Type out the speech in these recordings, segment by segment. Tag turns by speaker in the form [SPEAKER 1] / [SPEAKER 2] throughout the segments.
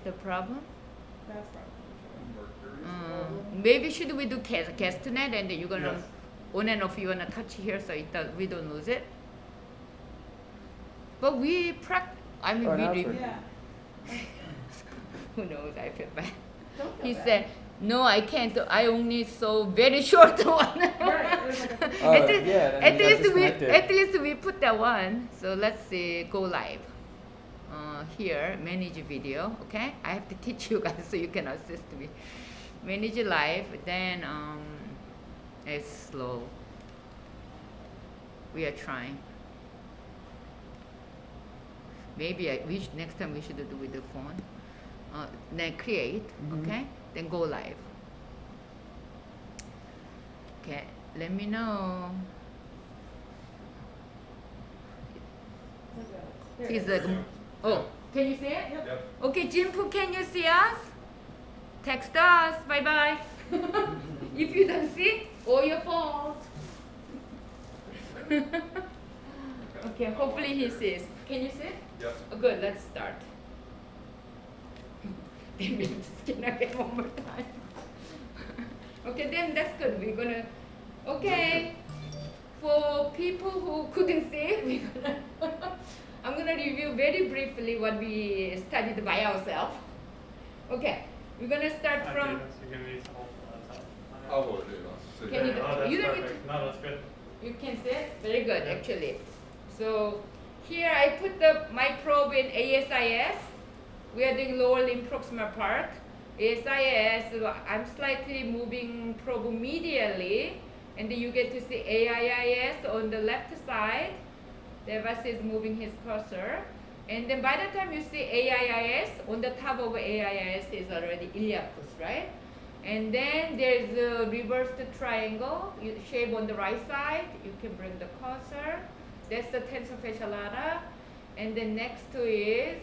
[SPEAKER 1] the problem?
[SPEAKER 2] That's probably
[SPEAKER 1] Maybe should we do castanet and then you're gonna
[SPEAKER 3] Yes.
[SPEAKER 1] on and off you wanna touch here so we don't lose it. But we I mean
[SPEAKER 4] Oh,
[SPEAKER 1] we
[SPEAKER 4] now it's
[SPEAKER 1] re-
[SPEAKER 4] working.
[SPEAKER 2] Yeah.
[SPEAKER 1] who knows? I feel bad.
[SPEAKER 2] Don't feel
[SPEAKER 1] He
[SPEAKER 2] bad.
[SPEAKER 1] said, "No, I can't. I only saw very short one."
[SPEAKER 2] Right. It was like a
[SPEAKER 4] Oh,
[SPEAKER 1] at, least,
[SPEAKER 4] yeah, then
[SPEAKER 1] at
[SPEAKER 4] you got
[SPEAKER 1] least we
[SPEAKER 4] disconnected.
[SPEAKER 1] at least we put that one. So let's see. Go live. Here, manage video. Okay, I have to teach you guys so you can assist me. Manage live. Then it's slow. We are trying. Maybe next time we should do with the phone. Then create.
[SPEAKER 4] Mhm.
[SPEAKER 1] Okay. Then go live. Okay. Let me know.
[SPEAKER 2] There
[SPEAKER 1] He's
[SPEAKER 2] it is.
[SPEAKER 1] like, oh, can you see it?
[SPEAKER 3] Yep.
[SPEAKER 1] Okay, Jinpu, can you see us? Text us. Bye bye. If you don't see, all your fault. Okay, hopefully he sees. Can you see?
[SPEAKER 3] Yep.
[SPEAKER 1] Oh, good. Let's start. Then we just cannot get one more time. Okay, then that's good. We're gonna. Okay, for people who couldn't see, we're gonna. I'm gonna review very briefly what we studied by ourselves. Okay, we're gonna start from.
[SPEAKER 3] You can use the whole laptop.
[SPEAKER 5] I'll hold it.
[SPEAKER 1] Can you do-
[SPEAKER 3] Oh, that's
[SPEAKER 1] you don't need
[SPEAKER 3] perfect. No, that's good.
[SPEAKER 1] You can see it? Very good,
[SPEAKER 3] Yeah.
[SPEAKER 1] actually. So here I put my probe in ASIS. We are doing lower limb proximal part. ASIS, I'm slightly moving probe medially, and then you get to see AIIS on the left side. Devas is moving his cursor. And then by the time you see AIIS, on the top of AIIS is already iliopsoas, right? And then there's a reversed triangle shape on the right side. You can bring the cursor. That's the tensor fascia lata. And then next to it,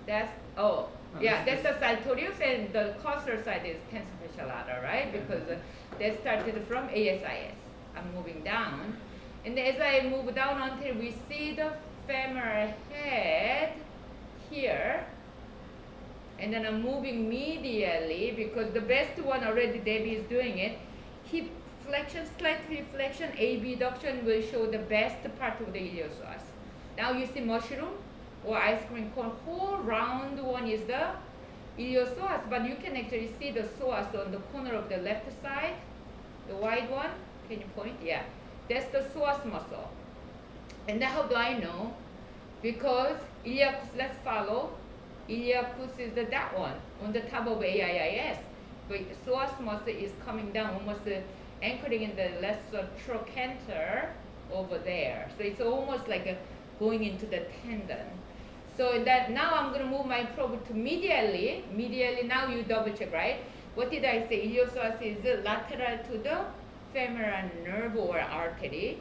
[SPEAKER 1] that's that's the sartorius, and the cursor side is tensor fascia lata, right? Because that started from ASIS. I'm moving down. And as I move down until we see the femoral head here, and then I'm moving medially because the best one already Debbie is doing it. Hip flexion, slight flexion, abduction will show the best part of the iliopsoas. Now you see mushroom or ice cream cone, whole round one is the iliopsoas, but you can actually see the psoas on the corner of the left side, the wide one. Can you point? Yeah, that's the psoas muscle. And how do I know? Because iliopsoas, let's follow. Iliopsoas is that one on the top of AIIS, but psoas muscle is coming down, almost anchoring in the lesser trochanter over there. So it's almost like going into the tendon. So that now I'm going to move my probe to medially. Medially, now you double check, right? What did I say? Iliopsoas is lateral to the femoral nerve or artery,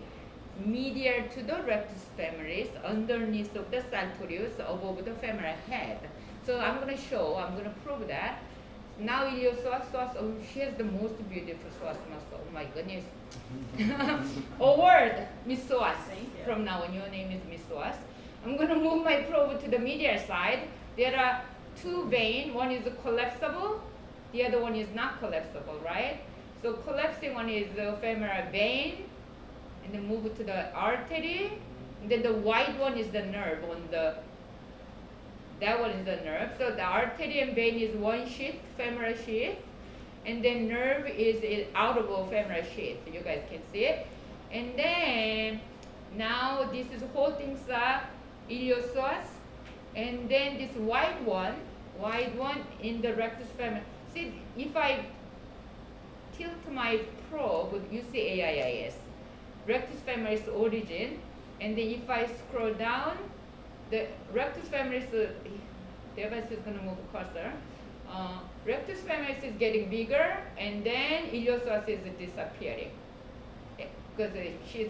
[SPEAKER 1] medial to the rectus femoris, underneath of the sartorius, above the femoral head. So I'm going to prove that. Now iliopsoas, she has the most beautiful psoas muscle. Oh my goodness. Award, Miss Psoas.
[SPEAKER 2] Thank you.
[SPEAKER 1] From now on, your name is Miss Psoas. I'm going to move my probe to the medial side. There are two veins. One is collapsible. The other one is not collapsible, right? So collapsing one is the femoral vein, and then move to the artery. And then the white one is the nerve that one is the nerve. So the artery and vein is one sheath, femoral sheath, and then nerve is out of femoral sheath. You guys can see it. And then now this is whole things are iliopsoas, and then this white one in the rectus femoris. See, if I tilt my probe, you see AIIS, rectus femoris origin, and then if I scroll down, the rectus femoris, Devas is going to move cursor. Rectus femoris is getting bigger, and then iliopsoas is disappearing because she has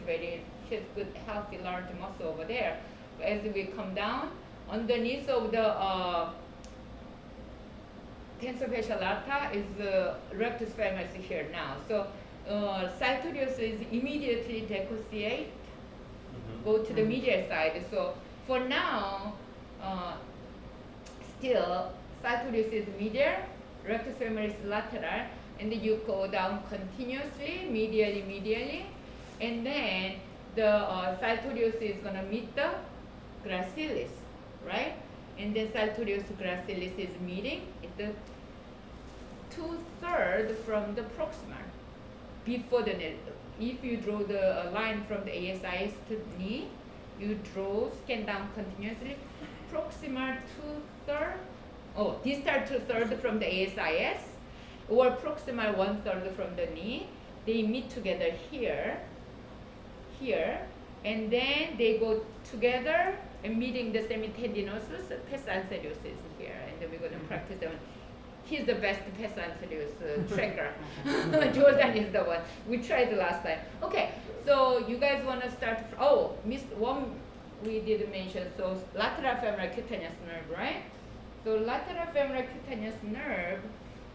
[SPEAKER 1] good, healthy, large muscle over there. But as we come down, underneath of the tensor fascia lata is the rectus femoris here now. So sartorius is immediately dissociate, go to the medial side. So for now, still sartorius is medial, rectus femoris is lateral, and then you go down continuously, medially, and then the sartorius is gonna meet the gracilis, right? And then sartorius gracilis is meeting at the 2/3 from the proximal. Before the knee, if you draw the line from the ASIS to knee, you draw, scan down continuously, proximal 2/3, distal 2/3 from the ASIS, or proximal 1/3 from the knee. They meet together here, and then they go together and meeting the semitendinosus, pes anterius is here, and then we're going to practice them. He's the best pes anterius tracker. Jordan is the one. We tried the last time. Okay, so you guys want to start, missed one we did mention, so lateral femoral cutaneous nerve, right? So lateral femoral cutaneous nerve,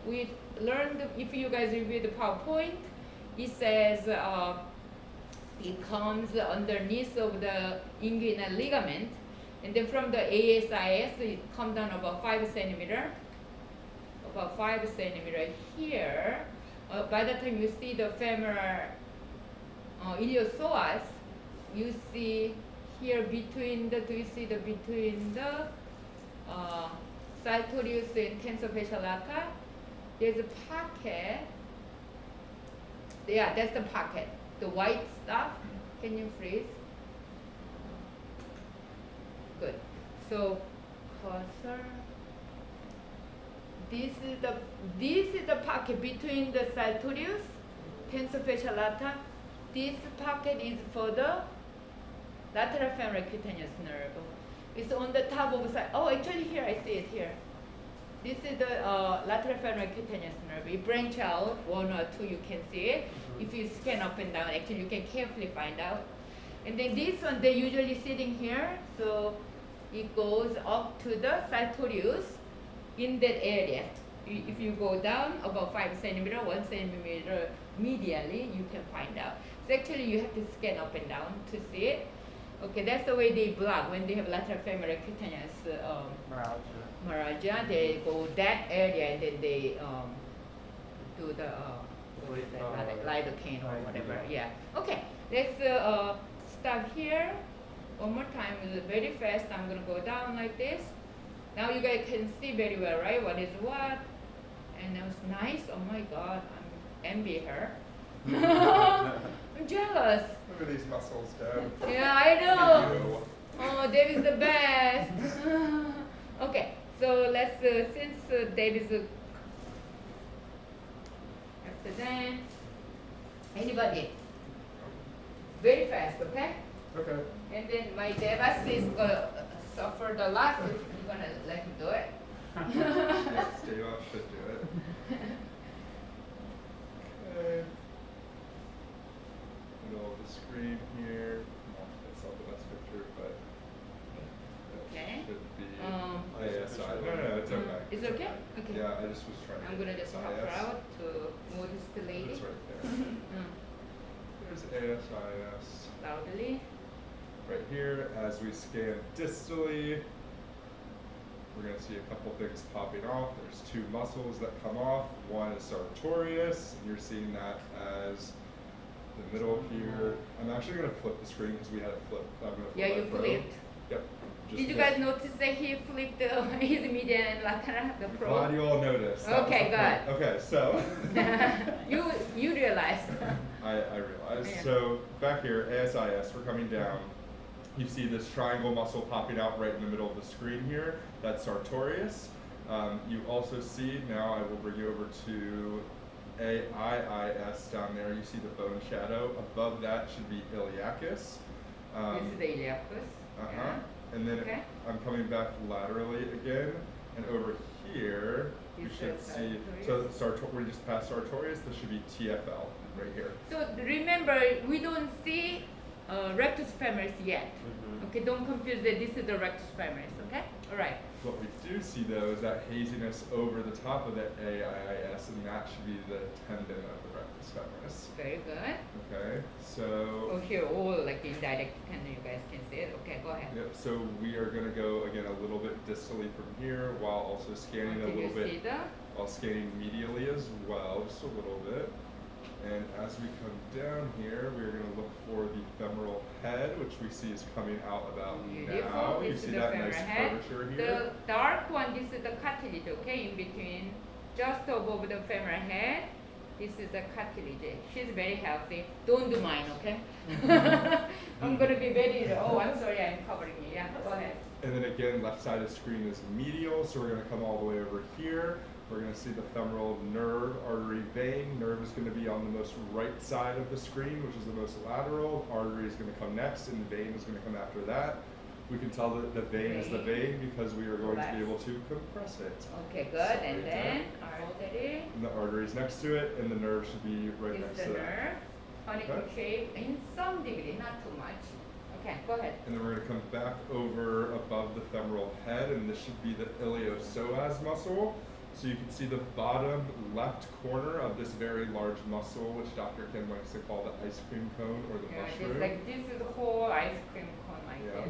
[SPEAKER 1] we learned, if you guys review the PowerPoint, it says it comes underneath of the inguinal ligament, and then from the ASIS, it comes down about 5 centimeter. About 5 centimeter here. By the time you see the femoral iliopsoas, you see here between the, between the sartorius and tensor fascia lata, there's a pocket. Yeah, that's the pocket. The white stuff. Can you freeze? Good. So cursor. This is the pocket between the sartorius, tensor fascia lata. This pocket is for the lateral femoral cutaneous nerve. It's on the top of the side. Oh, actually here I see it here. This is the lateral femoral cutaneous nerve. It branch out, 1 or 2 you can see it. If you scan up and down, actually you can carefully find out. And then this one, they're usually sitting here, so it goes up to the sartorius in that area. If you go down about 5 centimeter, 1 centimeter medially, you can find out. So actually you have to scan up and down to see it. Okay, that's the way they block when they have lateral femoral cutaneous neuralgia. They go that area and then they do the lidocaine or whatever. Yeah. Okay, let's stop here. One more time, very fast. I'm gonna go down like this. Now you guys can see very well, right? What is what? And it was nice. Oh my God, I'm envy her. I'm jealous.
[SPEAKER 5] Look at these muscles, Dad.
[SPEAKER 1] Yeah, I know. Oh, Dave is the best. Okay, so let's since Dave is after that, anybody? Very fast, okay?
[SPEAKER 5] Okay.
[SPEAKER 1] And then my Devas is gonna suffer the loss. You're gonna let him do it.
[SPEAKER 5] Stay off should do it. Okay. Middle of the screen here. That's not the best picture, but
[SPEAKER 1] Okay.
[SPEAKER 5] that should be ASI. No, it's okay.
[SPEAKER 1] It's okay? Okay.
[SPEAKER 5] Yeah, I just was trying to.
[SPEAKER 1] I'm gonna just help her out to notice the lady.
[SPEAKER 5] It's right there.
[SPEAKER 1] Mm.
[SPEAKER 5] There's ASIS.
[SPEAKER 1] Loudly.
[SPEAKER 5] Right here, as we scan distally, we're going to see a couple things popping off. There's 2 muscles that come off. One is sartorius, and you're seeing that as the middle here. I'm actually going to flip the screen because we had it flipped. I'm going to flip
[SPEAKER 1] Yeah, you
[SPEAKER 5] my probe.
[SPEAKER 1] flipped.
[SPEAKER 5] Yep.
[SPEAKER 1] Did you guys notice that he flipped his median and lateral, the
[SPEAKER 5] Glad
[SPEAKER 1] probe?
[SPEAKER 5] you all noticed. That was
[SPEAKER 1] Okay,
[SPEAKER 5] the point.
[SPEAKER 1] good.
[SPEAKER 5] Okay, so.
[SPEAKER 1] you realized.
[SPEAKER 5] I realized.
[SPEAKER 1] Yeah.
[SPEAKER 5] So back here, ASIS, we're coming down. You see this triangle muscle popping out right in the middle of the screen here. That's sartorius. You also see, now I will bring you over to AIIS down there. You see the bone shadow. Above that should be iliacus.
[SPEAKER 1] This is the iliopsoas.
[SPEAKER 5] Uh-huh. And then
[SPEAKER 1] Okay.
[SPEAKER 5] I'm coming back laterally again. And over here, you
[SPEAKER 1] Is
[SPEAKER 5] should
[SPEAKER 1] that
[SPEAKER 5] see, so we just passed sartorius. This should be TFL right here.
[SPEAKER 1] So remember, we don't see rectus femoris yet.
[SPEAKER 5] Mm-hmm.
[SPEAKER 1] Okay, don't confuse that this is the rectus femoris, okay? All right.
[SPEAKER 5] What we do see though is that haziness over the top of the AIIS, and that should be the tendon of the rectus femoris.
[SPEAKER 1] Very good.
[SPEAKER 5] Okay, so
[SPEAKER 1] Oh, here all like indirect tendon. You guys can see it. Okay, go ahead.
[SPEAKER 5] yep. So we are going to go again a little bit distally from here, while also scanning a
[SPEAKER 1] Can you
[SPEAKER 5] little
[SPEAKER 1] see
[SPEAKER 5] bit,
[SPEAKER 1] the?
[SPEAKER 5] while scanning medially as well, just a little bit. And as we come down here, we're going to look for the femoral head, which we see is coming out about
[SPEAKER 1] Beautiful.
[SPEAKER 5] now. You
[SPEAKER 1] This
[SPEAKER 5] see
[SPEAKER 1] is the
[SPEAKER 5] that
[SPEAKER 1] femoral
[SPEAKER 5] nice
[SPEAKER 1] head.
[SPEAKER 5] curvature
[SPEAKER 1] The
[SPEAKER 5] here.
[SPEAKER 1] dark one, this is the cartilage, okay, in between, just above the femoral head. This is the cartilage. She's very healthy. Don't do mine, okay? I'm gonna be very. Oh, I'm sorry, I'm covering you. Yeah, go ahead.
[SPEAKER 5] And then again, left side of the screen is medial, so we're going to come all the way over here. We're going to see the femoral nerve, artery, vein. Nerve is going to be on the most right side of the screen, which is the most lateral. Artery is going to come next, and the vein is going to come after that. We can tell that the vein is the vein because we are going to be able to compress it.
[SPEAKER 1] Okay, good.
[SPEAKER 5] So
[SPEAKER 1] And
[SPEAKER 5] right
[SPEAKER 1] then artery.
[SPEAKER 5] And the artery is next to it, and the nerve should be right
[SPEAKER 1] Is
[SPEAKER 5] next
[SPEAKER 1] the
[SPEAKER 5] to that.
[SPEAKER 1] nerve. Honeycomb shape in some degree, not too much. Okay, go ahead.
[SPEAKER 5] And then we're going to come back over above the femoral head, and this should be the iliopsoas muscle. So you can see the bottom left corner of this very large muscle, which Dr. Kim likes to call the ice cream cone or the
[SPEAKER 1] Yeah,
[SPEAKER 5] mushroom.
[SPEAKER 1] just like this is the whole ice cream cone like
[SPEAKER 5] Yeah.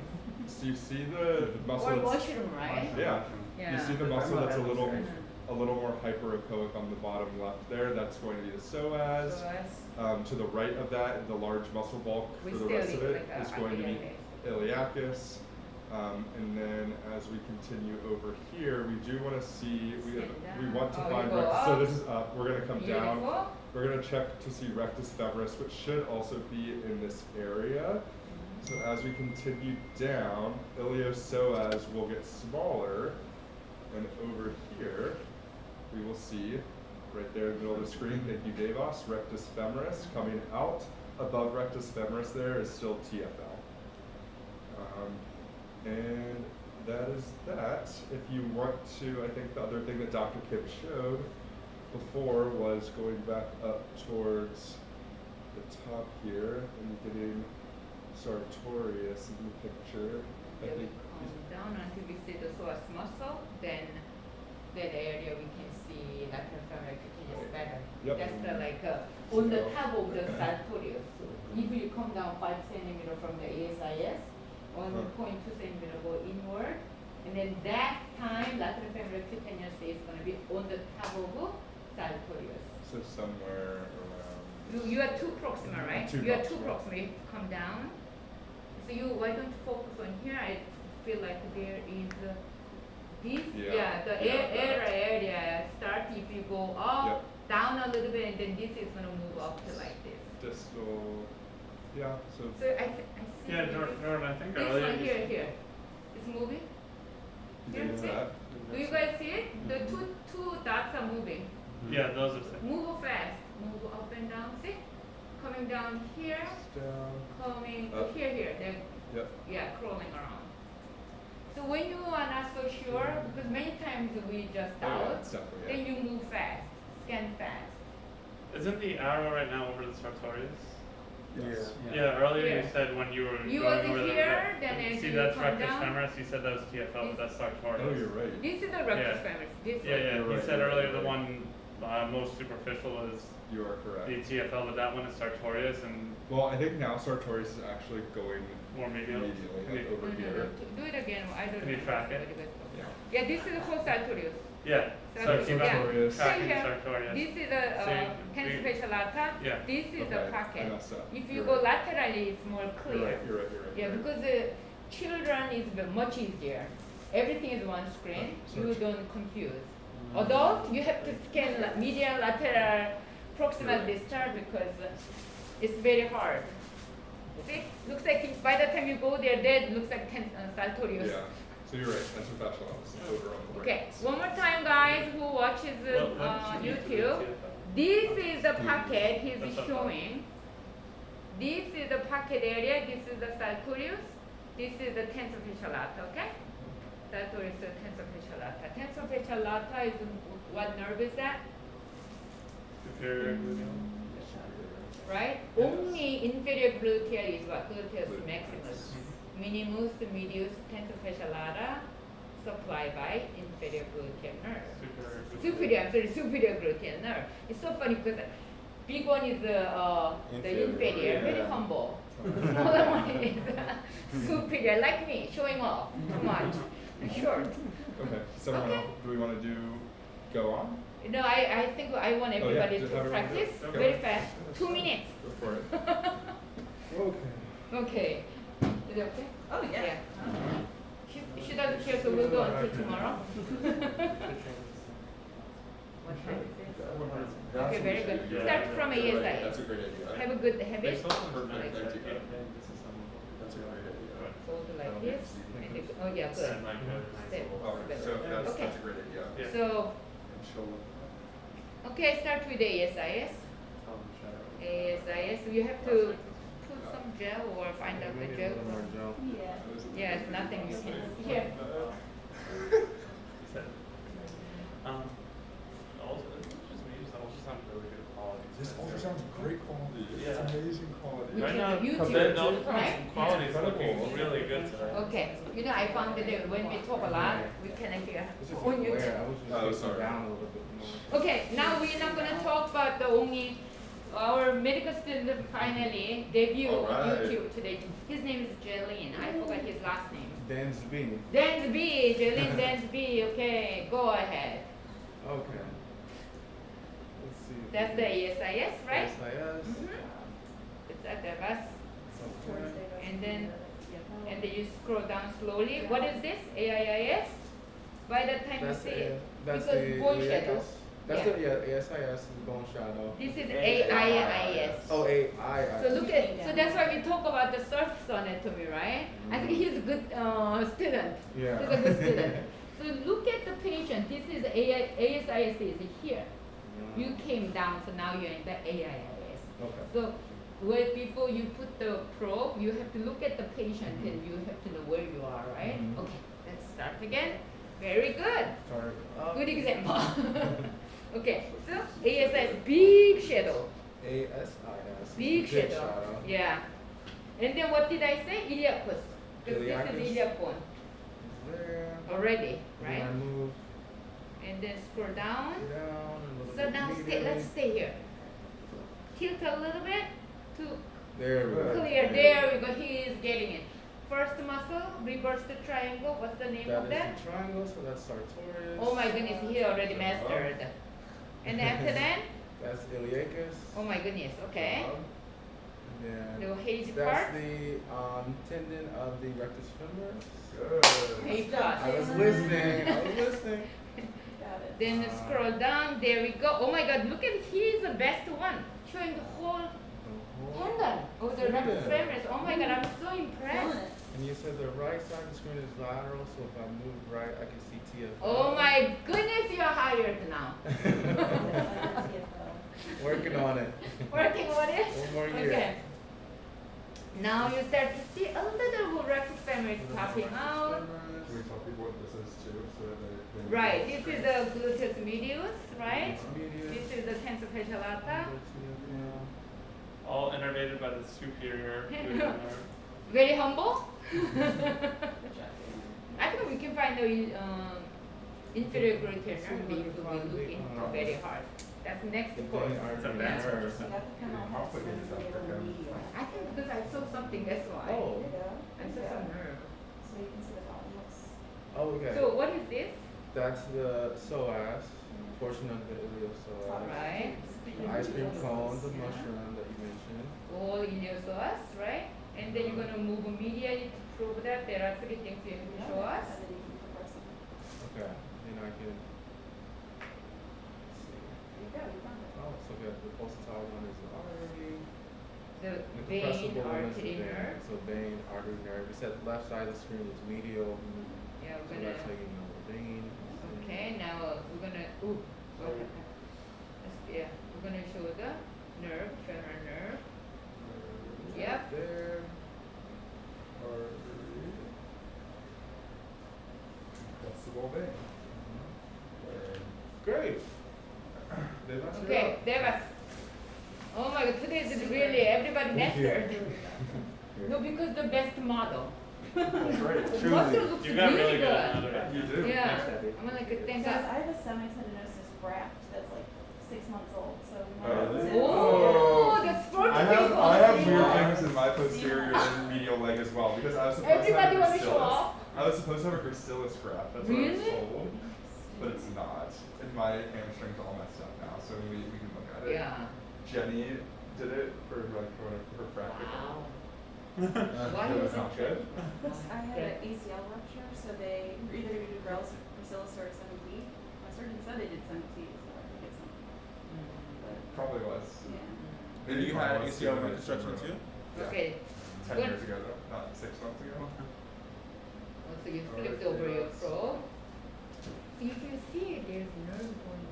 [SPEAKER 1] this.
[SPEAKER 5] So you see the muscle.
[SPEAKER 1] Or
[SPEAKER 5] that's-
[SPEAKER 1] mushroom, right?
[SPEAKER 5] Yeah.
[SPEAKER 1] Yeah.
[SPEAKER 5] You see the muscle that's a little
[SPEAKER 1] Mhm.
[SPEAKER 5] more hyperechoic on the bottom left there. That's going to be the psoas.
[SPEAKER 1] So that's
[SPEAKER 5] To the right of that, the large muscle bulk
[SPEAKER 1] we
[SPEAKER 5] for the
[SPEAKER 1] still
[SPEAKER 5] rest of
[SPEAKER 1] need
[SPEAKER 5] it
[SPEAKER 1] like
[SPEAKER 5] is going to be
[SPEAKER 1] iliac.
[SPEAKER 5] iliacus. And then as we continue over here, we do want to see, we
[SPEAKER 1] Send
[SPEAKER 5] want to
[SPEAKER 1] down. Oh,
[SPEAKER 5] find
[SPEAKER 1] you go
[SPEAKER 5] rectus. So
[SPEAKER 1] up.
[SPEAKER 5] this is up. We're going to come down.
[SPEAKER 1] Beautiful.
[SPEAKER 5] We're going to check to see rectus femoris, which should also be in this area. So as we continue down, iliopsoas will get smaller, and over here, we will see, right there in the middle of the screen, thank you Davos, rectus femoris coming out. Above rectus femoris there is still TFL. And that is that. If you want to, I think the other thing that Dr. Kim showed before was going back up towards the top here and getting sartorius in the picture. I
[SPEAKER 1] Yeah, we
[SPEAKER 5] think
[SPEAKER 1] come down until we see the psoas muscle, then that area we can see lateral femoral cutaneous better.
[SPEAKER 5] Yep.
[SPEAKER 1] That's the like on the
[SPEAKER 5] So-
[SPEAKER 1] top of the sartorius. If you come down 5 centimeter from the ASIS, 1.2 centimeter go inward, and then that time lateral femoral cutaneous is going to be on the top of sartorius.
[SPEAKER 5] so somewhere around.
[SPEAKER 1] You are too proximal, right?
[SPEAKER 5] Too
[SPEAKER 1] You are too
[SPEAKER 5] proximal.
[SPEAKER 1] proximal. You come down. So you why don't you focus on here? I feel like there is this.
[SPEAKER 5] Yeah.
[SPEAKER 1] The
[SPEAKER 5] Yeah, that.
[SPEAKER 1] area start if you go up,
[SPEAKER 5] Yep.
[SPEAKER 1] down a little bit, and then this is gonna move up to like this.
[SPEAKER 5] Distal. Yeah. So.
[SPEAKER 1] So I see.
[SPEAKER 3] Yeah,
[SPEAKER 1] this-
[SPEAKER 3] Jordan, I think
[SPEAKER 1] This
[SPEAKER 3] earlier
[SPEAKER 1] one
[SPEAKER 3] you
[SPEAKER 1] here,
[SPEAKER 3] said-
[SPEAKER 1] here. It's moving.
[SPEAKER 5] You
[SPEAKER 1] Here,
[SPEAKER 5] do
[SPEAKER 1] see?
[SPEAKER 5] that.
[SPEAKER 1] Do you guys see it? The two dots are moving.
[SPEAKER 3] Yeah, those are the
[SPEAKER 1] Move fast. Move up and down. See? Coming down here.
[SPEAKER 5] Down.
[SPEAKER 1] Coming
[SPEAKER 5] Up.
[SPEAKER 1] here. They're
[SPEAKER 5] Yep.
[SPEAKER 1] yeah, crawling around. So when you are not so sure, because many times we just
[SPEAKER 5] Oh, yeah,
[SPEAKER 1] doubt,
[SPEAKER 5] it's definitely.
[SPEAKER 1] then you move fast, scan fast.
[SPEAKER 3] Isn't the arrow right now over the sartorius?
[SPEAKER 5] Yes.
[SPEAKER 3] Yeah, earlier
[SPEAKER 1] Here.
[SPEAKER 3] you said when you were
[SPEAKER 1] You
[SPEAKER 3] going
[SPEAKER 1] was
[SPEAKER 3] over
[SPEAKER 1] here,
[SPEAKER 3] the
[SPEAKER 1] then as
[SPEAKER 3] see
[SPEAKER 1] you
[SPEAKER 3] that's
[SPEAKER 1] come
[SPEAKER 3] rectus
[SPEAKER 1] down-
[SPEAKER 3] femoris, you said that was TFL, but that's sartorius.
[SPEAKER 5] Oh, you're right.
[SPEAKER 1] This is the rectus
[SPEAKER 3] Yeah.
[SPEAKER 1] femoris. This
[SPEAKER 3] Yeah,
[SPEAKER 1] one.
[SPEAKER 3] yeah.
[SPEAKER 5] You're
[SPEAKER 3] You
[SPEAKER 5] right,
[SPEAKER 3] said
[SPEAKER 5] you're
[SPEAKER 3] earlier
[SPEAKER 5] right.
[SPEAKER 3] the one most superficial was
[SPEAKER 5] You are correct.
[SPEAKER 3] the TFL, but that one is sartorius and
[SPEAKER 5] Well, I think now sartorius is actually going
[SPEAKER 3] more medial.
[SPEAKER 5] medially
[SPEAKER 3] Can you-
[SPEAKER 5] over
[SPEAKER 1] No, no,
[SPEAKER 5] here.
[SPEAKER 1] no. Do it again. I don't
[SPEAKER 3] Can you
[SPEAKER 1] know.
[SPEAKER 3] track it?
[SPEAKER 5] Yeah.
[SPEAKER 1] Yeah, this is the whole sartorius.
[SPEAKER 3] Yeah. So
[SPEAKER 1] Sartorius.
[SPEAKER 3] keep
[SPEAKER 1] Yeah.
[SPEAKER 5] Sartorius.
[SPEAKER 1] See
[SPEAKER 3] tracking
[SPEAKER 1] here,
[SPEAKER 3] sartorius.
[SPEAKER 1] this is the
[SPEAKER 3] So you-
[SPEAKER 1] tensor
[SPEAKER 3] we-
[SPEAKER 1] fascial lata.
[SPEAKER 3] Yeah.
[SPEAKER 1] This is the
[SPEAKER 5] Okay, I
[SPEAKER 1] pocket.
[SPEAKER 5] messed up.
[SPEAKER 1] If you
[SPEAKER 5] You're
[SPEAKER 1] go
[SPEAKER 5] right.
[SPEAKER 1] laterally, it's more
[SPEAKER 5] You're
[SPEAKER 1] clear.
[SPEAKER 5] right. You're right. You're right.
[SPEAKER 1] Yeah,
[SPEAKER 5] you're right.
[SPEAKER 1] because the children is much easier. Everything is one screen. You
[SPEAKER 5] Search.
[SPEAKER 1] don't confuse. Adult, you have to scan medial, lateral, proximal
[SPEAKER 5] Right.
[SPEAKER 1] distal because it's very hard. See, looks like by the time you go there, that looks like sartorius.
[SPEAKER 5] Yeah. So you're right. That's what fascial is over on the right.
[SPEAKER 1] Okay, one more time, guys, who watches YouTube. This is the pocket he's
[SPEAKER 3] That's not
[SPEAKER 1] showing. This is the pocket area. This is the sartorius. This is the tensor fascial lata. Okay, sartorius is the tensor fascial lata. Tensor fascial lata is what nerve is that?
[SPEAKER 3] Superior gluteal.
[SPEAKER 1] Right?
[SPEAKER 5] Yes.
[SPEAKER 1] Only inferior gluteal is what? Gluteus
[SPEAKER 5] Gluteus
[SPEAKER 1] maximus. Minimus, medius, tensor fascial lata, supplied by inferior gluteal nerve.
[SPEAKER 3] Super.
[SPEAKER 1] Superior gluteal nerve. It's so funny because big one is the inferior,
[SPEAKER 5] Yeah.
[SPEAKER 1] very humble. Smaller one is superior, like me, showing off too much. Short.
[SPEAKER 5] Okay. Someone
[SPEAKER 1] Okay.
[SPEAKER 5] else, do we want to go on?
[SPEAKER 1] No, I think I want
[SPEAKER 5] Oh, yeah,
[SPEAKER 1] everybody
[SPEAKER 5] just
[SPEAKER 1] to
[SPEAKER 5] everyone do it?
[SPEAKER 1] practice
[SPEAKER 5] Okay.
[SPEAKER 1] very fast. 2 minutes.
[SPEAKER 5] Go for it.
[SPEAKER 2] Okay.
[SPEAKER 1] Okay. Is it okay?
[SPEAKER 2] Oh, yeah.
[SPEAKER 1] Yeah. She doesn't care, so we'll go until tomorrow. Okay, very good.
[SPEAKER 3] Yeah.
[SPEAKER 1] Start from
[SPEAKER 5] You're right.
[SPEAKER 1] ASI.
[SPEAKER 5] That's a great idea.
[SPEAKER 1] Have a good habit.
[SPEAKER 5] Perfect. Thank you.
[SPEAKER 3] This is
[SPEAKER 5] That's a great idea.
[SPEAKER 1] Fold like this. And then, oh yeah, good.
[SPEAKER 3] And like a
[SPEAKER 1] Step.
[SPEAKER 5] Okay, so that's,
[SPEAKER 1] Okay.
[SPEAKER 5] that's a great idea.
[SPEAKER 3] Yeah.
[SPEAKER 1] So,
[SPEAKER 5] And shoulder.
[SPEAKER 1] okay, start with ASIS. ASIS, you have to put some gel or find out the gel.
[SPEAKER 2] Yeah.
[SPEAKER 1] Yeah, it's nothing you can. Here.
[SPEAKER 3] Ultrasound really good quality.
[SPEAKER 5] This ultrasound's great quality. It's
[SPEAKER 3] Yeah.
[SPEAKER 5] amazing quality.
[SPEAKER 1] Which
[SPEAKER 3] Right
[SPEAKER 1] is
[SPEAKER 3] now,
[SPEAKER 1] YouTube,
[SPEAKER 3] compared to
[SPEAKER 1] right?
[SPEAKER 3] quality is
[SPEAKER 5] Incredible.
[SPEAKER 3] looking really good today.
[SPEAKER 1] Okay, you know, I found that when we talk a lot, we can hear on YouTube.
[SPEAKER 5] Oh, sorry.
[SPEAKER 1] Okay, now we're not gonna talk about the only our medical student finally debut on
[SPEAKER 5] Alright.
[SPEAKER 1] YouTube today. His name is Jeline. I forgot his last name.
[SPEAKER 4] Dansby.
[SPEAKER 1] Dansby, Jeline Dansby. Okay, go ahead.
[SPEAKER 4] Okay. Let's see.
[SPEAKER 1] That's the ASIS, right?
[SPEAKER 4] SIS.
[SPEAKER 1] Mhm. It's at the bus,
[SPEAKER 4] Okay.
[SPEAKER 1] and then you scroll down slowly. What is this? AIIS. By the time you see it,
[SPEAKER 4] That's
[SPEAKER 1] because
[SPEAKER 4] the
[SPEAKER 1] bone shadow.
[SPEAKER 4] AIS. That's
[SPEAKER 1] Yeah.
[SPEAKER 4] the ASIS is bone shadow.
[SPEAKER 1] This is AIIS.
[SPEAKER 4] Oh, AI.
[SPEAKER 1] So look at, so that's why we talk about the surface anatomy, right? I think he's a good student.
[SPEAKER 4] Yeah.
[SPEAKER 1] He's a good student. So look at the patient. This is ASIS is here. You came down, so now you're in the AIIS.
[SPEAKER 4] Okay.
[SPEAKER 1] So before you put the probe, you have to look at the patient and you have to know where you are, right?
[SPEAKER 4] Mhm.
[SPEAKER 1] Okay, let's start again. Very good.
[SPEAKER 4] Start up.
[SPEAKER 1] Good example. Okay, so ASIS, big shadow.
[SPEAKER 4] ASIS.
[SPEAKER 1] Big
[SPEAKER 4] Big
[SPEAKER 1] shadow. Yeah. And then what did I say? Iliacus. Because this
[SPEAKER 4] Iliacus.
[SPEAKER 1] is iliac bone
[SPEAKER 4] There.
[SPEAKER 1] already,
[SPEAKER 4] Then
[SPEAKER 1] right?
[SPEAKER 4] I move
[SPEAKER 1] And then scroll down.
[SPEAKER 4] down a little
[SPEAKER 1] So
[SPEAKER 4] bit.
[SPEAKER 1] now let's stay here. Tilt a little bit to
[SPEAKER 4] There we go.
[SPEAKER 1] clear. There we go. He is getting it. First muscle, reverse the triangle. What's the name of
[SPEAKER 4] That
[SPEAKER 1] that?
[SPEAKER 4] is the triangle, so that's sartorius.
[SPEAKER 1] Oh my goodness, he already mastered. And after that,
[SPEAKER 4] That's iliacus.
[SPEAKER 1] oh my goodness, okay.
[SPEAKER 4] And
[SPEAKER 1] The
[SPEAKER 4] then
[SPEAKER 1] hazy
[SPEAKER 4] that's
[SPEAKER 1] part.
[SPEAKER 4] the tendon of the rectus femoris.
[SPEAKER 5] Good.
[SPEAKER 1] A plus.
[SPEAKER 4] I was listening. I was listening.
[SPEAKER 2] Got it.
[SPEAKER 1] Then scroll down. There we go. Oh my God! Look at he's the best one, showing the whole tendon of the rectus femoris. Oh my God! I'm so impressed.
[SPEAKER 4] And you said the right side of the screen is lateral, so if I move right, I can see TFL.
[SPEAKER 1] Oh my goodness! You're hired now.
[SPEAKER 4] Working on it.
[SPEAKER 1] Working on it.
[SPEAKER 4] One more year.
[SPEAKER 1] Okay. Now you start to see a little rectus femoris popping out.
[SPEAKER 5] Can we tell people what this is too, so that they
[SPEAKER 1] Right. This is the gluteus medius, right?
[SPEAKER 4] Medius.
[SPEAKER 1] This is the tensor fascia lata.
[SPEAKER 3] All innervated by the superior gluteal nerve.
[SPEAKER 1] Very humble.
[SPEAKER 2] Good job.
[SPEAKER 1] I think we can find the inferior gluteal nerve. We will be
[SPEAKER 4] Find the,
[SPEAKER 1] looking very hard. That's next
[SPEAKER 4] The
[SPEAKER 1] course.
[SPEAKER 4] vein
[SPEAKER 3] It's a
[SPEAKER 4] artery
[SPEAKER 3] vast
[SPEAKER 4] nerve.
[SPEAKER 2] So that can all
[SPEAKER 5] Complicated stuff for him.
[SPEAKER 1] I think because I saw something, that's why.
[SPEAKER 4] Oh.
[SPEAKER 1] I saw some nerve.
[SPEAKER 2] So you can see the bottom looks.
[SPEAKER 4] Oh, okay.
[SPEAKER 1] So what is this?
[SPEAKER 4] That's the psoas, portion of the iliopsoas.
[SPEAKER 1] Right.
[SPEAKER 4] Ice cream cone, the mushroom that you mentioned.
[SPEAKER 1] All iliopsoas, right? And then you're gonna move immediately to prove that there are 3 things you have to show us.
[SPEAKER 2] And then you can put proximal.
[SPEAKER 4] Okay. Then I can see.
[SPEAKER 2] There you go, you found it.
[SPEAKER 4] Oh, so good. The pulsatile one is the artery.
[SPEAKER 1] The
[SPEAKER 4] The
[SPEAKER 1] vein,
[SPEAKER 4] compressible one is the
[SPEAKER 1] artery,
[SPEAKER 4] vein.
[SPEAKER 1] nerve.
[SPEAKER 4] So vein, artery, nerve. We said the left side of the screen is medial.
[SPEAKER 1] Yeah,
[SPEAKER 4] So
[SPEAKER 1] we're
[SPEAKER 4] that's how
[SPEAKER 1] gonna.
[SPEAKER 4] you know the vein.
[SPEAKER 1] Okay, now we're gonna. Ooh. Okay. Yeah, we're gonna show the nerve, femoral nerve. Yep.
[SPEAKER 4] There.
[SPEAKER 5] Artery. That's the whole thing.
[SPEAKER 4] Great. Did I
[SPEAKER 1] Okay, there was. Oh my God, today is really everybody mastered. No, because the best model.
[SPEAKER 4] That's right.
[SPEAKER 1] The
[SPEAKER 4] Truly.
[SPEAKER 1] muscle looks
[SPEAKER 3] You got really good
[SPEAKER 1] good.
[SPEAKER 3] anatomy.
[SPEAKER 5] You do.
[SPEAKER 1] Yeah.
[SPEAKER 4] Thanks, Debbie.
[SPEAKER 1] I'm like, thank
[SPEAKER 2] Guys,
[SPEAKER 1] God.
[SPEAKER 2] I have a semitendinosus graft that's like 6 months old, so we
[SPEAKER 5] Oh,
[SPEAKER 2] might
[SPEAKER 5] really?
[SPEAKER 2] have to.
[SPEAKER 1] Oh, that's for
[SPEAKER 5] I have
[SPEAKER 1] people.
[SPEAKER 5] weird
[SPEAKER 1] Yeah.
[SPEAKER 5] things in my posterior and medial leg as well because I was supposed
[SPEAKER 1] Everybody
[SPEAKER 5] to have
[SPEAKER 1] want
[SPEAKER 5] a
[SPEAKER 1] to show
[SPEAKER 5] gracilis.
[SPEAKER 1] off?
[SPEAKER 5] I was supposed to have a gracilis graft. That's what I was
[SPEAKER 1] Really?
[SPEAKER 5] told, but it's not. And my hamstring's all messed up now, so we can look at it.
[SPEAKER 1] Yeah.
[SPEAKER 5] Jenny did it for like her fracture.
[SPEAKER 1] Wow.
[SPEAKER 5] Why it was not good.
[SPEAKER 2] I had an ACL rupture, so they were either going to do gracilis or CMT. My surgeon said they did CMT, so I think it's CMT. But
[SPEAKER 5] Probably was.
[SPEAKER 2] yeah.
[SPEAKER 5] Maybe
[SPEAKER 4] You
[SPEAKER 5] mine
[SPEAKER 4] had
[SPEAKER 5] was
[SPEAKER 4] ACL
[SPEAKER 5] too, but I just
[SPEAKER 4] reconstruction
[SPEAKER 5] remember.
[SPEAKER 4] too?
[SPEAKER 5] Yeah.
[SPEAKER 1] Okay.
[SPEAKER 5] 10
[SPEAKER 1] When-
[SPEAKER 5] years ago though, not 6 months ago.
[SPEAKER 1] So you flipped over your probe. If you see there's nerve going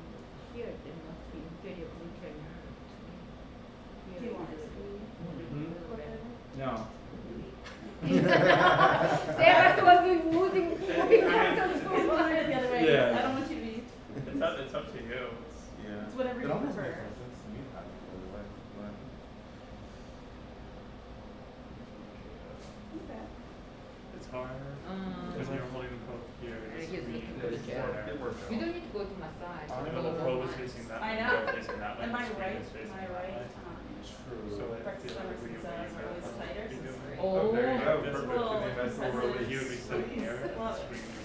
[SPEAKER 1] here, there must be inferior gluteal nerve.
[SPEAKER 2] Do you want it to be
[SPEAKER 4] Mhm.
[SPEAKER 2] flipped?
[SPEAKER 4] No.
[SPEAKER 1] That was moving
[SPEAKER 2] I want it the other way.
[SPEAKER 4] Yeah.
[SPEAKER 2] I don't want you to be.
[SPEAKER 3] It's up to you.
[SPEAKER 4] Yeah.
[SPEAKER 2] It's whatever
[SPEAKER 4] It
[SPEAKER 2] you
[SPEAKER 4] almost
[SPEAKER 2] prefer.
[SPEAKER 4] makes more sense to me actually.
[SPEAKER 2] Okay.
[SPEAKER 3] It's hard. Because you're holding the probe here.
[SPEAKER 1] I
[SPEAKER 3] the
[SPEAKER 1] guess
[SPEAKER 3] screen
[SPEAKER 1] looking
[SPEAKER 3] is
[SPEAKER 1] for the
[SPEAKER 3] there.
[SPEAKER 1] chair.
[SPEAKER 5] It worked
[SPEAKER 1] You
[SPEAKER 5] out.
[SPEAKER 1] don't need to go to massage.
[SPEAKER 4] I
[SPEAKER 3] You
[SPEAKER 4] know
[SPEAKER 3] know, the
[SPEAKER 1] Go
[SPEAKER 3] probe is
[SPEAKER 1] massage.
[SPEAKER 3] facing that
[SPEAKER 2] I
[SPEAKER 3] way.
[SPEAKER 2] know.
[SPEAKER 3] You're facing that way.
[SPEAKER 2] And
[SPEAKER 3] the
[SPEAKER 2] my
[SPEAKER 3] screen
[SPEAKER 2] right,
[SPEAKER 3] is facing
[SPEAKER 2] my
[SPEAKER 3] that
[SPEAKER 2] right,
[SPEAKER 3] way. So it
[SPEAKER 2] practice
[SPEAKER 3] feels like
[SPEAKER 2] arms
[SPEAKER 3] when you
[SPEAKER 2] is always tighter, so it's great.
[SPEAKER 1] Oh.
[SPEAKER 5] there you go.
[SPEAKER 3] This
[SPEAKER 5] Perfect.
[SPEAKER 2] will
[SPEAKER 5] Give me a nice little
[SPEAKER 2] compress it.
[SPEAKER 5] release.
[SPEAKER 3] You would be sitting here. and the
[SPEAKER 2] Love it.
[SPEAKER 3] screen would be-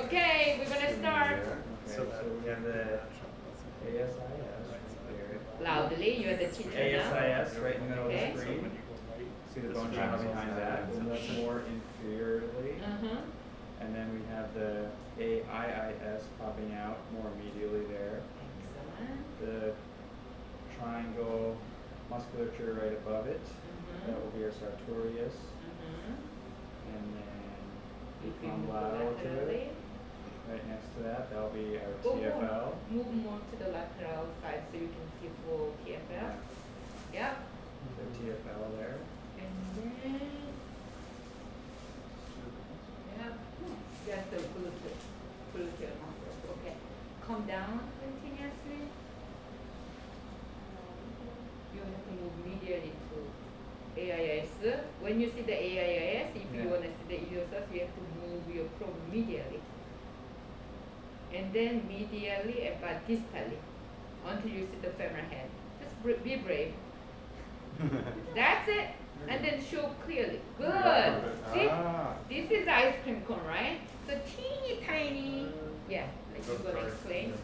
[SPEAKER 1] Okay, we're gonna start.
[SPEAKER 3] So that
[SPEAKER 4] we have the ASIS here.
[SPEAKER 1] Loudly, you're the teacher now.
[SPEAKER 4] ASIS right in the middle
[SPEAKER 1] Okay.
[SPEAKER 4] of the
[SPEAKER 3] So
[SPEAKER 4] screen.
[SPEAKER 3] when you go right,
[SPEAKER 4] See the
[SPEAKER 3] the
[SPEAKER 4] bone
[SPEAKER 3] screen
[SPEAKER 4] channel
[SPEAKER 3] is
[SPEAKER 4] behind
[SPEAKER 3] also
[SPEAKER 4] that,
[SPEAKER 3] there.
[SPEAKER 4] so that's more inferiorly.
[SPEAKER 1] Uh-huh.
[SPEAKER 4] And then we have the AIIS popping out more medially there.
[SPEAKER 1] Excellent.
[SPEAKER 4] The triangle musculature right above it, that will be our sartorius. And then we
[SPEAKER 1] If you
[SPEAKER 4] come
[SPEAKER 1] move
[SPEAKER 4] lateral to
[SPEAKER 1] laterally,
[SPEAKER 4] it. Right next to that, that'll be our
[SPEAKER 1] go
[SPEAKER 4] TFL.
[SPEAKER 1] move more to the lateral side so you can see full TFL. Yep.
[SPEAKER 4] The TFL there.
[SPEAKER 1] And then, yep. That's the gluteal muscle. Okay. Come down continuously. You have to move medially to AIS. When you see the AIS, if you
[SPEAKER 4] Yeah.
[SPEAKER 1] want to see the iliopsoas, you have to move your probe medially. And then medially but distally until you see the femoral head. Just be brave. That's it. And then show clearly. Good.
[SPEAKER 5] Perfect.
[SPEAKER 1] See?
[SPEAKER 4] Ah.
[SPEAKER 1] This is ice cream cone, right? So teeny tiny. Yeah, like you're gonna explain.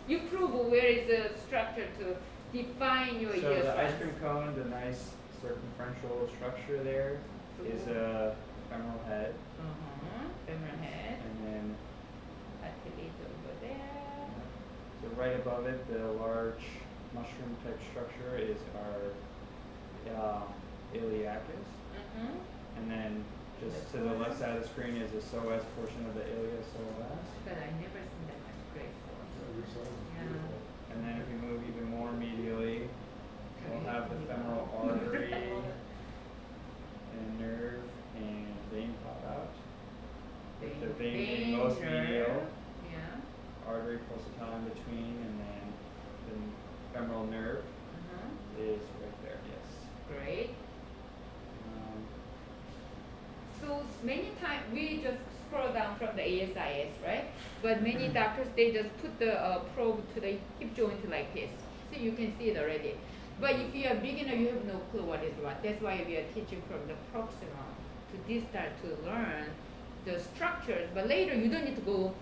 [SPEAKER 1] You prove where is the structure to define your
[SPEAKER 4] So the ice
[SPEAKER 1] iliopsoas.
[SPEAKER 4] cream cone, the nice circumferential structure there is a femoral head,
[SPEAKER 1] Femoral head.
[SPEAKER 4] and then
[SPEAKER 1] Athlete over there.
[SPEAKER 4] so right above it, the large mushroom type structure is our iliacus, and then just to the left side of the screen is the psoas portion of the iliopsoas.
[SPEAKER 1] But I never seen that much grace. Yeah.
[SPEAKER 4] And then if we move even more medially, we'll have the femoral artery and nerve and vein pop out. With the vein being most medial,
[SPEAKER 1] Yeah.
[SPEAKER 4] artery pulsatile in between, and then the femoral nerve is right there, yes.
[SPEAKER 1] Great.
[SPEAKER 4] Um,
[SPEAKER 1] So many times we just scroll down from the ASIS, right? But many doctors they just put the probe to the hip joint like this, so you can see it already. But if you are beginner, you have no clue what is what. That's why we are teaching from the proximal to distal to learn the structures. But later you don't need to go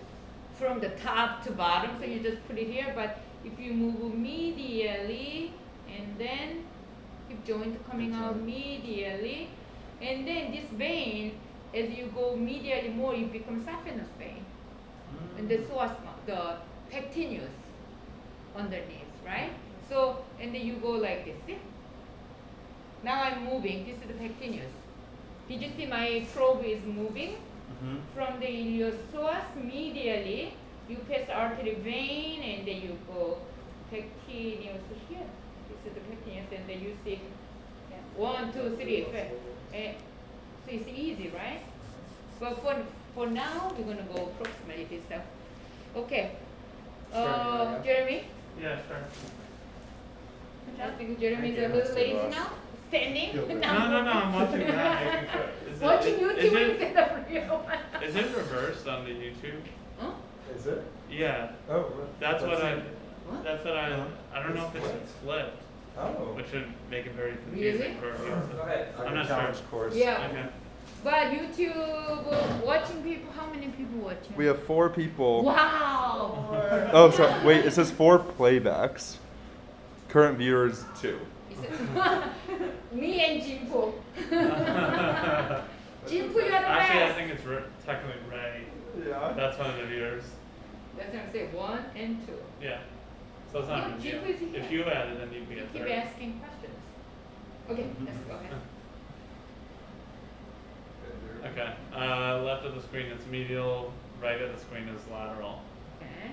[SPEAKER 1] from the top to bottom, so you just put it here. But if you move medially and then hip joint coming out medially, and then this vein, as you go medially more, it becomes saphenous vein. And the psoas, the pectineus underneath, right? So, and then you go like this, see? Now I'm moving, this is the pectineus. Did you see my probe is moving? From the iliopsoas medially, you pass artery vein, and then you go pectineus here. This is the pectineus, and then you see 1, 2, 3. So it's easy, right? But for now, we're gonna go proximally this stuff. Okay.
[SPEAKER 4] Sure,
[SPEAKER 1] Jeremy?
[SPEAKER 3] Yeah, sure.
[SPEAKER 1] I think Jeremy's a
[SPEAKER 4] Thank you.
[SPEAKER 1] little lazy now. Standing?
[SPEAKER 3] No, I'm watching that. Making sure. Is
[SPEAKER 1] Watching
[SPEAKER 3] is
[SPEAKER 1] YouTube
[SPEAKER 3] it-
[SPEAKER 1] instead of real one.
[SPEAKER 3] Is it reversed on the YouTube?
[SPEAKER 1] Huh?
[SPEAKER 5] Is it?
[SPEAKER 3] Yeah.
[SPEAKER 5] Oh,
[SPEAKER 3] That's what I.
[SPEAKER 1] What?
[SPEAKER 3] That's what I.
[SPEAKER 5] Uh-huh.
[SPEAKER 3] I don't know if
[SPEAKER 5] It's
[SPEAKER 3] it's flipped,
[SPEAKER 5] Oh.
[SPEAKER 3] which would make it very confusing
[SPEAKER 1] Really?
[SPEAKER 3] for.
[SPEAKER 4] Go ahead.
[SPEAKER 3] I'm not
[SPEAKER 5] challenge
[SPEAKER 3] sure.
[SPEAKER 5] course.
[SPEAKER 1] Yeah.
[SPEAKER 3] Okay.
[SPEAKER 1] But YouTube watching people, how many people watching?
[SPEAKER 5] We have 4 people.
[SPEAKER 1] Wow.
[SPEAKER 5] Oh, sorry. Wait, it says 4 playbacks. Current viewers 2.
[SPEAKER 1] Is it me and Jimpo. Jimpo, you're the
[SPEAKER 3] Actually, I
[SPEAKER 1] best.
[SPEAKER 3] think it's technically Ray.
[SPEAKER 5] Yeah.
[SPEAKER 3] That's one of the viewers.
[SPEAKER 1] That's what I'm saying. 1 and 2.
[SPEAKER 3] Yeah. So it's not
[SPEAKER 1] No,
[SPEAKER 3] you.
[SPEAKER 1] Jimbo is here.
[SPEAKER 3] If you added, then you'd be
[SPEAKER 1] You
[SPEAKER 3] a
[SPEAKER 1] keep
[SPEAKER 3] third.
[SPEAKER 1] asking questions. Okay, let's go ahead.
[SPEAKER 3] Okay. Left of the screen is medial. Right of the screen is lateral.
[SPEAKER 1] Okay.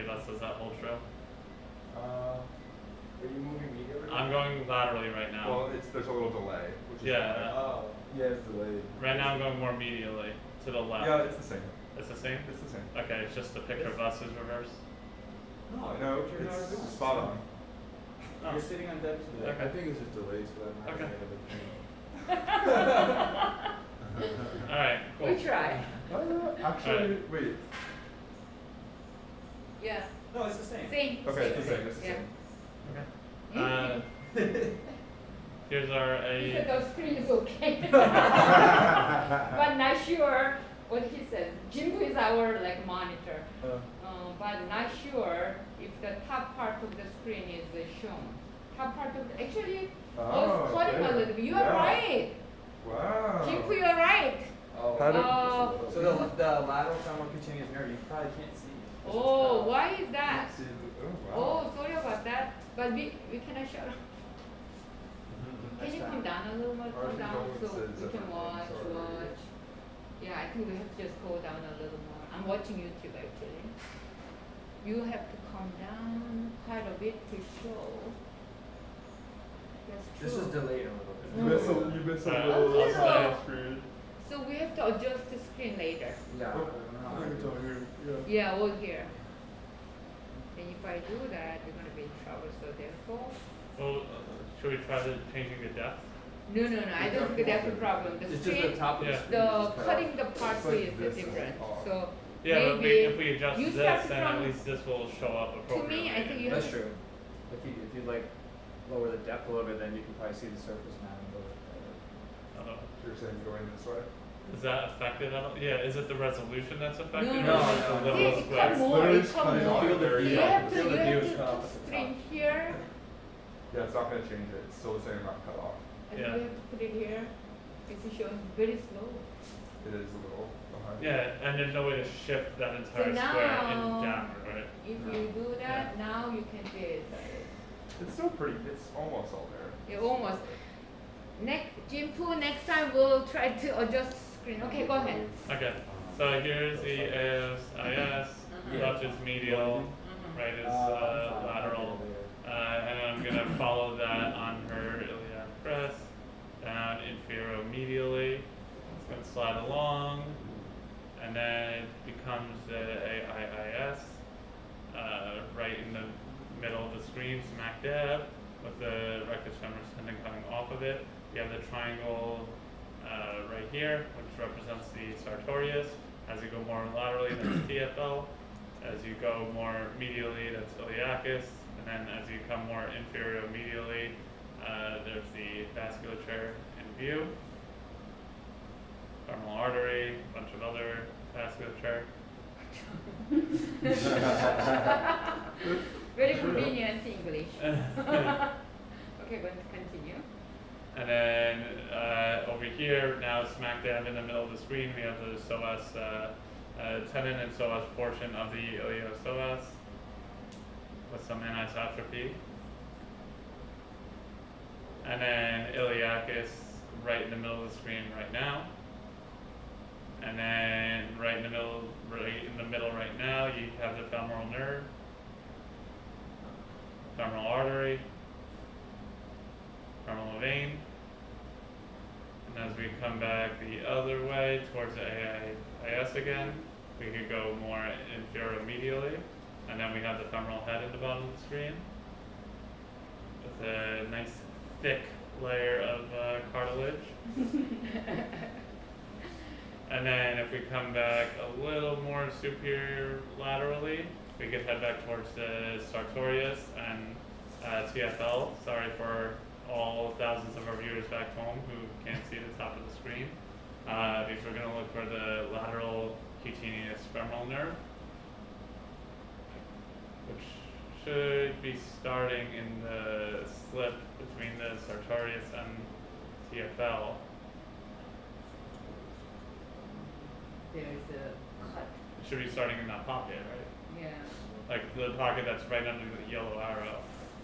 [SPEAKER 3] Deva, does that hold true?
[SPEAKER 5] Are you moving medially?
[SPEAKER 3] I'm going laterally right now.
[SPEAKER 5] Well, there's a little delay. Which is
[SPEAKER 3] Yeah.
[SPEAKER 5] why. Oh. Yeah, it's delayed.
[SPEAKER 3] Right now I'm going more medially to the left.
[SPEAKER 5] Yeah, it's the same.
[SPEAKER 3] It's the same?
[SPEAKER 5] It's the same.
[SPEAKER 3] Okay, it's just the picture of us is reversed.
[SPEAKER 5] No, it's spot on.
[SPEAKER 3] Oh.
[SPEAKER 4] You're sitting on Deb's lap.
[SPEAKER 3] Okay.
[SPEAKER 6] I think it's just delayed, so I'm not
[SPEAKER 3] Okay.
[SPEAKER 6] gonna
[SPEAKER 3] Alright, cool.
[SPEAKER 1] We try.
[SPEAKER 5] Actually,
[SPEAKER 3] Alright.
[SPEAKER 5] wait.
[SPEAKER 1] Yeah.
[SPEAKER 4] No, it's the same.
[SPEAKER 1] Same.
[SPEAKER 5] Okay, it's the same. It's the
[SPEAKER 1] Yeah.
[SPEAKER 5] same.
[SPEAKER 3] Okay. Here's our
[SPEAKER 1] He said
[SPEAKER 3] A.
[SPEAKER 1] the screen is okay. But not sure what he says. Jimbo is our like monitor. But not sure if the top part of the screen is shown. Top part of the, actually, I was cutting a
[SPEAKER 5] okay.
[SPEAKER 1] little bit. You are
[SPEAKER 5] Yeah.
[SPEAKER 1] right.
[SPEAKER 5] Wow.
[SPEAKER 1] Jimbo, you are right.
[SPEAKER 5] How do-
[SPEAKER 4] So the lateral femoral cutaneous nerve, you probably can't see. It's just,
[SPEAKER 1] Oh, why is that?
[SPEAKER 5] Oh, wow.
[SPEAKER 1] Oh, sorry about that. But we cannot shut off. Can you come down a little more?
[SPEAKER 5] Or
[SPEAKER 1] Come
[SPEAKER 5] if you
[SPEAKER 1] down
[SPEAKER 5] go
[SPEAKER 1] so
[SPEAKER 5] with
[SPEAKER 1] we
[SPEAKER 5] the
[SPEAKER 1] can watch,
[SPEAKER 5] sorry.
[SPEAKER 1] watch. Yeah, I think we have to just go down a little more. I'm watching YouTube actually. You have to come down quite a bit to show. That's true.
[SPEAKER 4] This is delayed a little bit.
[SPEAKER 5] You miss a
[SPEAKER 3] Alright,
[SPEAKER 5] little
[SPEAKER 1] I'll stay.
[SPEAKER 5] screen.
[SPEAKER 1] So we have to adjust the screen later.
[SPEAKER 4] Yeah.
[SPEAKER 5] Oh, I think it's over here. Yeah.
[SPEAKER 1] Yeah, all here. And if I do that, you're gonna be in trouble. So therefore,
[SPEAKER 3] Well, should we try changing the depth?
[SPEAKER 1] no. I don't think that's a problem. The
[SPEAKER 4] It's just the
[SPEAKER 1] screen,
[SPEAKER 4] top of the
[SPEAKER 3] Yeah.
[SPEAKER 4] screen.
[SPEAKER 1] the
[SPEAKER 4] is cut
[SPEAKER 1] cutting
[SPEAKER 4] off.
[SPEAKER 1] the parts
[SPEAKER 5] It's like
[SPEAKER 1] is
[SPEAKER 5] this
[SPEAKER 1] different.
[SPEAKER 5] and off.
[SPEAKER 1] So
[SPEAKER 3] Yeah, but
[SPEAKER 1] maybe
[SPEAKER 3] if we adjust
[SPEAKER 1] you
[SPEAKER 3] this,
[SPEAKER 1] start
[SPEAKER 3] then at
[SPEAKER 1] from-
[SPEAKER 3] least this will show up
[SPEAKER 1] to
[SPEAKER 3] appropriately.
[SPEAKER 1] me, I think you have
[SPEAKER 4] That's
[SPEAKER 1] to.
[SPEAKER 4] true. If you like lower the depth a little bit, then you can probably see the surface now a little bit better.
[SPEAKER 5] You're saying going this way?
[SPEAKER 3] Is that affected at all? Yeah, is it the resolution that's affected?
[SPEAKER 1] No,
[SPEAKER 3] or
[SPEAKER 4] no,
[SPEAKER 3] is it
[SPEAKER 4] no,
[SPEAKER 3] the
[SPEAKER 4] no.
[SPEAKER 1] See,
[SPEAKER 3] little
[SPEAKER 1] it
[SPEAKER 3] square?
[SPEAKER 1] come more,
[SPEAKER 5] Literally
[SPEAKER 1] it
[SPEAKER 5] just
[SPEAKER 1] come
[SPEAKER 5] cutting
[SPEAKER 1] more.
[SPEAKER 5] off
[SPEAKER 4] Field of
[SPEAKER 5] very
[SPEAKER 4] view.
[SPEAKER 1] You have to,
[SPEAKER 4] Field
[SPEAKER 1] you
[SPEAKER 4] of view
[SPEAKER 1] have
[SPEAKER 4] is
[SPEAKER 1] to
[SPEAKER 4] cut off
[SPEAKER 1] put
[SPEAKER 4] at the
[SPEAKER 1] screen
[SPEAKER 4] top.
[SPEAKER 1] here.
[SPEAKER 5] Yeah, it's not gonna change it. It's still the same amount cut off.
[SPEAKER 1] I think
[SPEAKER 3] Yeah.
[SPEAKER 1] we have to put it here. It's showing very slow.
[SPEAKER 5] It is a little behind.
[SPEAKER 3] Yeah, and there's no way to shift that entire
[SPEAKER 1] So
[SPEAKER 3] square
[SPEAKER 1] now-
[SPEAKER 3] in downward, right?
[SPEAKER 1] If you do that, now you can see it.
[SPEAKER 5] It's still pretty. It's almost all there.
[SPEAKER 1] Yeah, almost. Jimpo, next time we'll try to adjust screen. Okay, go ahead.
[SPEAKER 3] Okay, so here's the ASIS, left is medial, right is lateral, and I'm gonna follow that on her iliac crest, down inferior-medially. It's gonna slide along, and then it becomes the AIIS, right in the middle of the screen, smack dab, with the rectus femoris tendon coming off of it. You have the triangle right here, which represents the sartorius. As you go more laterally, that's TFL. As you go more medially, that's iliacus. And then as you come more inferior medially, there's the vasculature in view. Femoral artery, a bunch of other vasculature.
[SPEAKER 1] Very convenient English. Okay, going to continue.
[SPEAKER 3] And then over here, now smack dab in the middle of the screen, we have the psoas tendon and psoas portion of the iliopsoas with some anisotropy. And then iliacus right in the middle of the screen right now. And then right in the middle right now, you have the femoral nerve, femoral artery, femoral vein. And as we come back the other way towards the AIS again, we could go more inferior medially. And then we have the femoral head at the bottom of the screen with a nice thick layer of cartilage. And then if we come back a little more superior laterally, we could head back towards the sartorius and TFL. Sorry for all thousands of our viewers back home who can't see the top of the screen. Because we're going to look for the lateral cutaneous femoral nerve, which should be starting in the slip between the sartorius and TFL.
[SPEAKER 1] There's a cut.
[SPEAKER 3] It should be starting in that pocket, right?
[SPEAKER 1] Yeah.
[SPEAKER 3] Like the pocket that's right under the yellow arrow.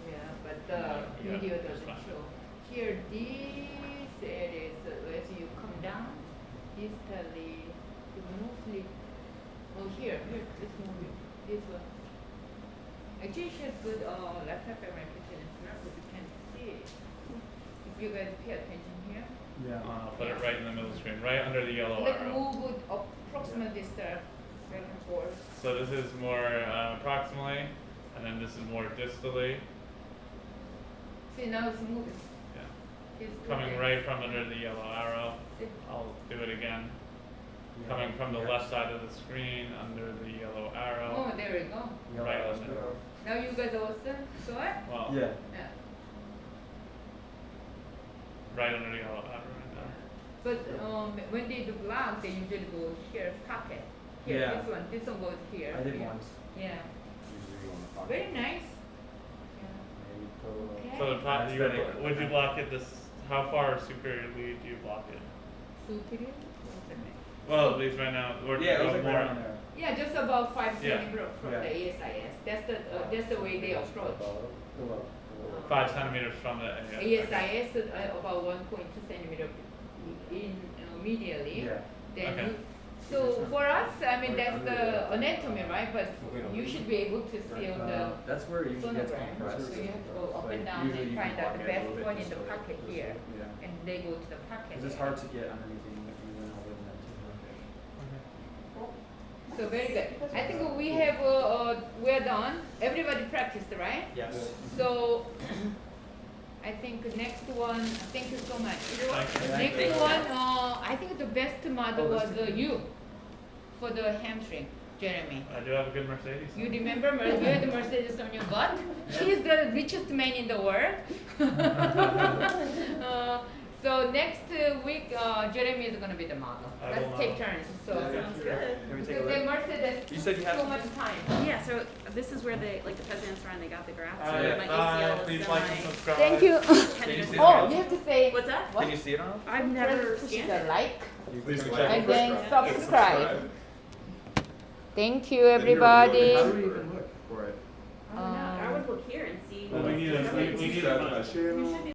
[SPEAKER 1] Yeah, but the
[SPEAKER 3] Yeah,
[SPEAKER 1] video
[SPEAKER 3] that's
[SPEAKER 1] doesn't
[SPEAKER 3] fine.
[SPEAKER 1] show. Here, this area is as you come down, distally, you mostly. Oh, here, this movie, this one. Actually, she has good left side femoral cutaneous nerve, but you can't see it. If you guys pay attention here,
[SPEAKER 4] Yeah.
[SPEAKER 3] I'll put it right in the middle of the screen, right under the yellow
[SPEAKER 1] like
[SPEAKER 3] arrow.
[SPEAKER 1] move it up proximal distal, back and forth.
[SPEAKER 3] So this is more proximally, and then this is more distally.
[SPEAKER 1] See, now it's moving.
[SPEAKER 3] Yeah.
[SPEAKER 1] It's
[SPEAKER 3] Coming
[SPEAKER 1] moving.
[SPEAKER 3] right from under the yellow arrow.
[SPEAKER 1] See?
[SPEAKER 3] I'll do it again. Coming from the left side of the screen under the yellow arrow.
[SPEAKER 1] Oh, there we go.
[SPEAKER 3] Right under.
[SPEAKER 1] Now you guys also saw it?
[SPEAKER 3] Well,
[SPEAKER 4] Yeah.
[SPEAKER 1] Yeah.
[SPEAKER 3] right under the yellow arrow right there.
[SPEAKER 1] But when they do block, they usually go here, pocket. Here,
[SPEAKER 4] Yeah.
[SPEAKER 1] this one goes here.
[SPEAKER 4] I did
[SPEAKER 1] here.
[SPEAKER 4] once.
[SPEAKER 1] Yeah.
[SPEAKER 6] Usually on the pocket.
[SPEAKER 1] Very nice.
[SPEAKER 4] Maybe total.
[SPEAKER 1] Okay.
[SPEAKER 3] So the
[SPEAKER 4] That's
[SPEAKER 3] you,
[SPEAKER 4] very
[SPEAKER 3] would you
[SPEAKER 4] good.
[SPEAKER 3] block it this? How far superiorly do you block it?
[SPEAKER 1] Superior?
[SPEAKER 3] Well, at least right now we're
[SPEAKER 4] Yeah, it was like
[SPEAKER 3] more.
[SPEAKER 4] right on there.
[SPEAKER 1] Yeah, just about 5
[SPEAKER 3] Yeah.
[SPEAKER 1] centimeters from
[SPEAKER 4] Yeah.
[SPEAKER 1] the ASIS. That's the way they approach.
[SPEAKER 4] Below.
[SPEAKER 3] 5 centimeters from the
[SPEAKER 1] ASIS about 1.2 centimeters in medially.
[SPEAKER 4] Yeah.
[SPEAKER 1] Then
[SPEAKER 3] Okay.
[SPEAKER 1] so for us, I mean that's the anatomy, right? But you should be able to see on the
[SPEAKER 4] That's where it usually gets
[SPEAKER 1] sonogram.
[SPEAKER 4] compressed.
[SPEAKER 1] So you have to go up
[SPEAKER 4] Like,
[SPEAKER 1] and down
[SPEAKER 4] usually
[SPEAKER 1] and
[SPEAKER 4] you
[SPEAKER 1] find
[SPEAKER 4] can
[SPEAKER 1] out the
[SPEAKER 4] block it a
[SPEAKER 1] best
[SPEAKER 4] little bit
[SPEAKER 1] one in
[SPEAKER 4] just
[SPEAKER 1] the
[SPEAKER 4] so-
[SPEAKER 1] pocket
[SPEAKER 4] just so-
[SPEAKER 1] here,
[SPEAKER 4] Yeah.
[SPEAKER 1] and they go to the pocket.
[SPEAKER 4] Because it's
[SPEAKER 1] there.
[SPEAKER 4] hard to get underneath the even within that too.
[SPEAKER 1] So very good. I think we're done. Everybody practiced, right?
[SPEAKER 4] Yes.
[SPEAKER 1] So I think next one. Thank you so much.
[SPEAKER 3] Thank you.
[SPEAKER 1] Next one. I think the best model
[SPEAKER 4] Oh,
[SPEAKER 1] was
[SPEAKER 4] that's good.
[SPEAKER 1] you for the hamstring, Jeremy.
[SPEAKER 3] I do have a good Mercedes.
[SPEAKER 1] You remember you had the Mercedes on your butt? She's the richest man in the world. So next week, Jeremy is going to be the model.
[SPEAKER 3] I will
[SPEAKER 1] Let's take
[SPEAKER 3] model.
[SPEAKER 1] turns. So
[SPEAKER 2] Sounds good.
[SPEAKER 4] Can we take a
[SPEAKER 1] because the
[SPEAKER 4] look?
[SPEAKER 1] Mercedes
[SPEAKER 4] You said you had
[SPEAKER 1] so much time.
[SPEAKER 2] Yeah, so this is where they, like the presidents are and they got the graphs. So
[SPEAKER 3] Alright,
[SPEAKER 2] my
[SPEAKER 3] bye.
[SPEAKER 2] ACL is
[SPEAKER 3] Please like and
[SPEAKER 2] semi-
[SPEAKER 3] subscribe.
[SPEAKER 1] Thank you.
[SPEAKER 2] tendon
[SPEAKER 4] see
[SPEAKER 2] is-
[SPEAKER 4] it?
[SPEAKER 1] Oh, you have to say
[SPEAKER 2] What's that?
[SPEAKER 1] what?
[SPEAKER 4] Can you see it on?
[SPEAKER 2] I've never
[SPEAKER 1] Push
[SPEAKER 2] scanned
[SPEAKER 1] the
[SPEAKER 2] it.
[SPEAKER 1] like
[SPEAKER 5] Please
[SPEAKER 6] And
[SPEAKER 5] like
[SPEAKER 1] and then
[SPEAKER 5] subscribe.
[SPEAKER 1] subscribe. Thank you,
[SPEAKER 5] Then you're
[SPEAKER 1] everybody.
[SPEAKER 5] really
[SPEAKER 4] How do we even look for it?
[SPEAKER 2] I don't know. I would look here and see.
[SPEAKER 3] Well, we need a- we need a-
[SPEAKER 5] Subscribe to my channel.
[SPEAKER 2] We should be